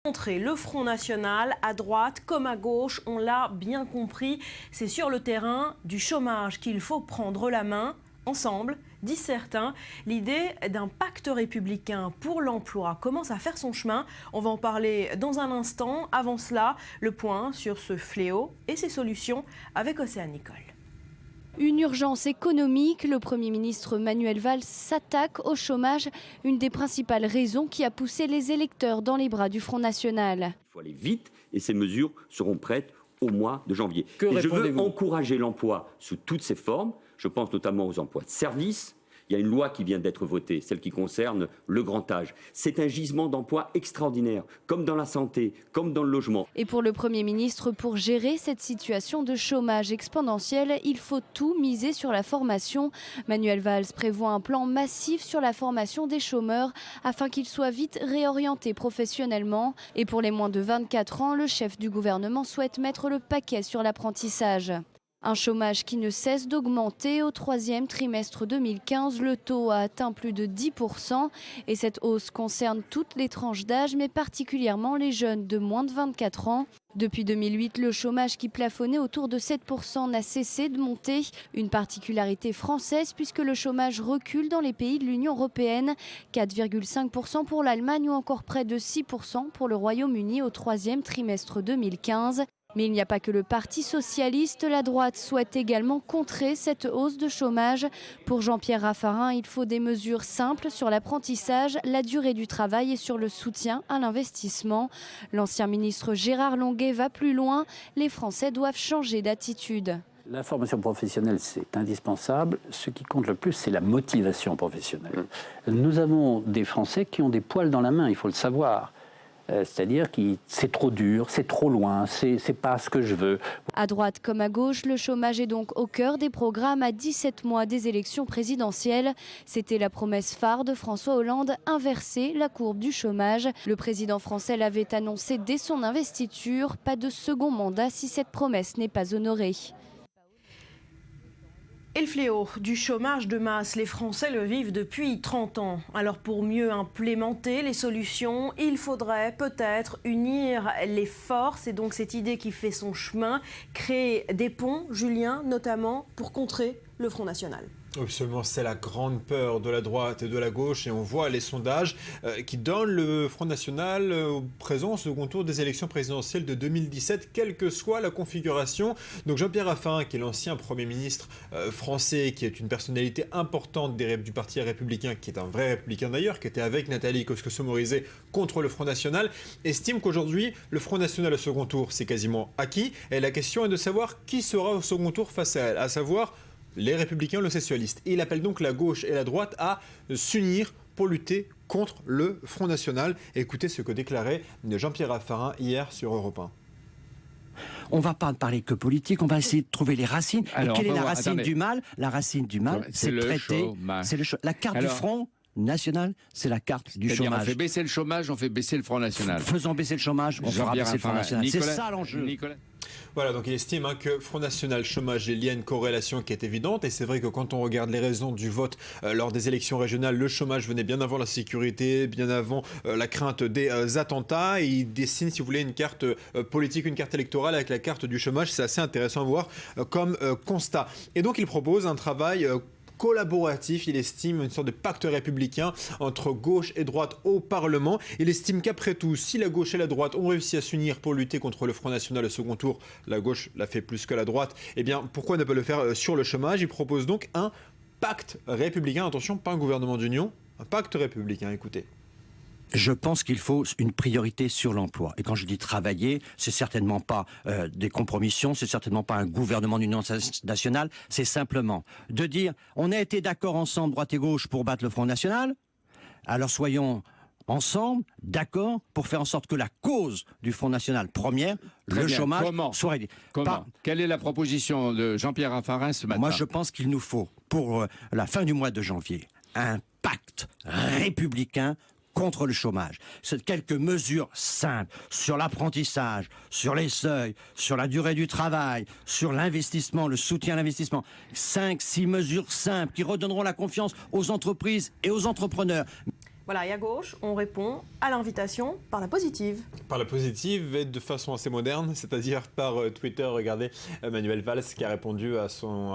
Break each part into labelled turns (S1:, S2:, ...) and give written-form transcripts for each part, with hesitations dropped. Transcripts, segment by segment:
S1: Montrer le Front National à droite comme à gauche, on l'a bien compris, c'est sur le terrain du chômage qu'il faut prendre la main, ensemble, disent certains. L'idée d'un pacte républicain pour l'emploi commence à faire son chemin. On va en parler dans un instant. Avant cela, le point sur ce fléau et ses solutions avec Océane Nicole.
S2: Une urgence économique, le Premier ministre Manuel Valls s'attaque au chômage, une des principales raisons qui a poussé les électeurs dans les bras du Front National.
S3: Il faut aller vite et ces mesures seront prêtes au mois de janvier. Et je veux encourager l'emploi sous toutes ses formes, je pense notamment aux emplois de service. Il y a une loi qui vient d'être votée, celle qui concerne le grand âge. C'est un gisement d'emploi extraordinaire, comme dans la santé, comme dans le logement.
S2: Et pour le Premier ministre, pour gérer cette situation de chômage exponentiel, il faut tout miser sur la formation. Manuel Valls prévoit un plan massif sur la formation des chômeurs afin qu'ils soient vite réorientés professionnellement. Et pour les moins de 24 ans, le chef du gouvernement souhaite mettre le paquet sur l'apprentissage. Un chômage qui ne cesse d'augmenter. Au troisième trimestre 2015, le taux a atteint plus de 10%. Et cette hausse concerne toutes les tranches d'âge, mais particulièrement les jeunes de moins de 24 ans. Depuis 2008, le chômage qui plafonnait autour de 7% n'a cessé de monter. Une particularité française puisque le chômage recule dans les pays de l'Union européenne. 4,5% pour l'Allemagne ou encore près de 6% pour le Royaume-Uni au troisième trimestre 2015. Mais il n'y a pas que le Parti socialiste. La droite souhaite également contrer cette hausse de chômage. Pour Jean-Pierre Raffarin, il faut des mesures simples sur l'apprentissage, la durée du travail et sur le soutien à l'investissement. L'ancien ministre Gérard Longuet va plus loin. Les Français doivent changer d'attitude.
S4: La formation professionnelle, c'est indispensable. Ce qui compte le plus, c'est la motivation professionnelle. Nous avons des Français qui ont des poils dans la main, il faut le savoir. C'est-à-dire que c'est trop dur, c'est trop loin, c'est pas ce que je veux.
S2: À droite comme à gauche, le chômage est donc au cœur des programmes à 17 mois des élections présidentielles. C'était la promesse phare de François Hollande, inverser la courbe du chômage. Le président français l'avait annoncé dès son investiture, pas de second mandat si cette promesse n'est pas honorée.
S1: Et le fléau du chômage de masse, les Français le vivent depuis 30 ans. Alors pour mieux implémenter les solutions, il faudrait peut-être unir les forces. Et donc cette idée qui fait son chemin, créer des ponts, Julien, notamment pour contrer le Front National.
S5: Absolument, c'est la grande peur de la droite et de la gauche et on voit les sondages qui donnent le Front National présent au second tour des élections présidentielles de 2017, quelle que soit la configuration. Donc Jean-Pierre Raffarin, qui est l'ancien Premier ministre français, qui est une personnalité importante du Parti républicain, qui est un vrai républicain d'ailleurs, qui était avec Nathalie Kosciusko-Morizet contre le Front National, estime qu'aujourd'hui, le Front National au second tour, c'est quasiment acquis. Et la question est de savoir qui sera au second tour face à elle, à savoir les Républicains, le socialiste. Et il appelle donc la gauche et la droite à s'unir pour lutter contre le Front National. Écoutez ce que déclarait Jean-Pierre Raffarin hier sur Europe 1.
S6: On ne va pas parler que politique, on va essayer de trouver les racines.
S7: Alors,
S6: et quelle est la racine du mal? La racine du mal, c'est traiter. La carte du Front National, c'est la carte du chômage.
S7: On fait baisser le chômage, on fait baisser le Front National.
S6: Faisons baisser le chômage, on fera baisser le Front National. C'est ça l'enjeu.
S5: Voilà, donc il estime que Front National, chômage, il y a une corrélation qui est évidente. Et c'est vrai que quand on regarde les raisons du vote lors des élections régionales, le chômage venait bien avant la sécurité, bien avant la crainte des attentats. Et il dessine, si vous voulez, une carte politique, une carte électorale avec la carte du chômage. C'est assez intéressant à voir comme constat. Et donc il propose un travail collaboratif, il estime une sorte de pacte républicain entre gauche et droite au Parlement. Il estime qu'après tout, si la gauche et la droite ont réussi à s'unir pour lutter contre le Front National au second tour, la gauche l'a fait plus que la droite, eh bien pourquoi ne pas le faire sur le chômage? Il propose donc un pacte républicain, attention, pas un gouvernement d'union, un pacte républicain, écoutez.
S6: Je pense qu'il faut une priorité sur l'emploi. Et quand je dis travailler, c'est certainement pas des compromissions, c'est certainement pas un gouvernement d'union nationale, c'est simplement de dire on a été d'accord ensemble, droite et gauche, pour battre le Front National, alors soyons ensemble d'accord pour faire en sorte que la cause du Front National première, le chômage, soit réglée.
S7: Quelle est la proposition de Jean-Pierre Raffarin ce matin?
S6: Moi je pense qu'il nous faut, pour la fin du mois de janvier, un pacte républicain contre le chômage. C'est quelques mesures simples sur l'apprentissage, sur les seuils, sur la durée du travail, sur l'investissement, le soutien à l'investissement. 5-6 mesures simples qui redonneront la confiance aux entreprises et aux entrepreneurs.
S1: Voilà, et à gauche, on répond à l'invitation par la positive.
S5: Par la positive et de façon assez moderne, c'est-à-dire par Twitter. Regardez Manuel Valls qui a répondu à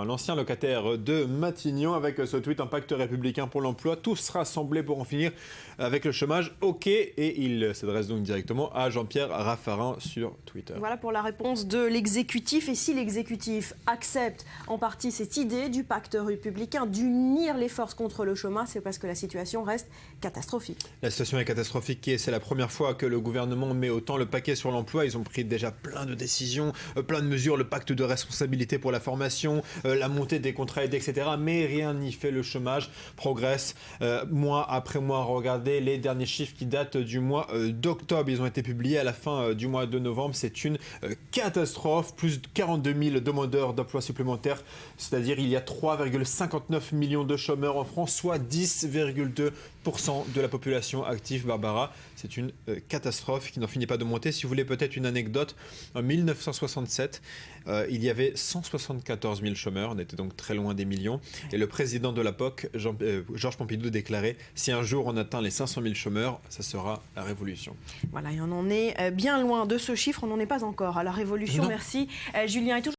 S5: l'ancien locataire de Matignon avec ce tweet: un pacte républicain pour l'emploi, tous rassemblés pour en finir avec le chômage. OK, et il s'adresse donc directement à Jean-Pierre Raffarin sur Twitter.
S1: Voilà pour la réponse de l'exécutif. Et si l'exécutif accepte en partie cette idée du pacte républicain d'unir les forces contre le chômage, c'est parce que la situation reste catastrophique.
S5: La situation est catastrophique et c'est la première fois que le gouvernement met autant le paquet sur l'emploi. Ils ont pris déjà plein de décisions, plein de mesures, le pacte de responsabilité pour la formation, la montée des contrats aidés, etc. Mais rien n'y fait. Le chômage progresse mois après mois. Regardez les derniers chiffres qui datent du mois d'octobre. Ils ont été publiés à la fin du mois de novembre. C'est une catastrophe. Plus de 42 000 demandeurs d'emploi supplémentaires. C'est-à-dire il y a 3,59 millions de chômeurs en France, soit 10,2% de la population active. Barbara, c'est une catastrophe qui n'en finit pas de monter. Si vous voulez peut-être une anecdote, en 1967, il y avait 174 000 chômeurs, on était donc très loin des millions, et le président de l'époque, Georges Pompidou, déclarait: si un jour on atteint les 500 000 chômeurs, ça sera la révolution.
S1: Voilà, et on en est bien loin de ce chiffre, on n'en est pas encore à la révolution.
S5: Non.
S1: Merci Julien. Et toujours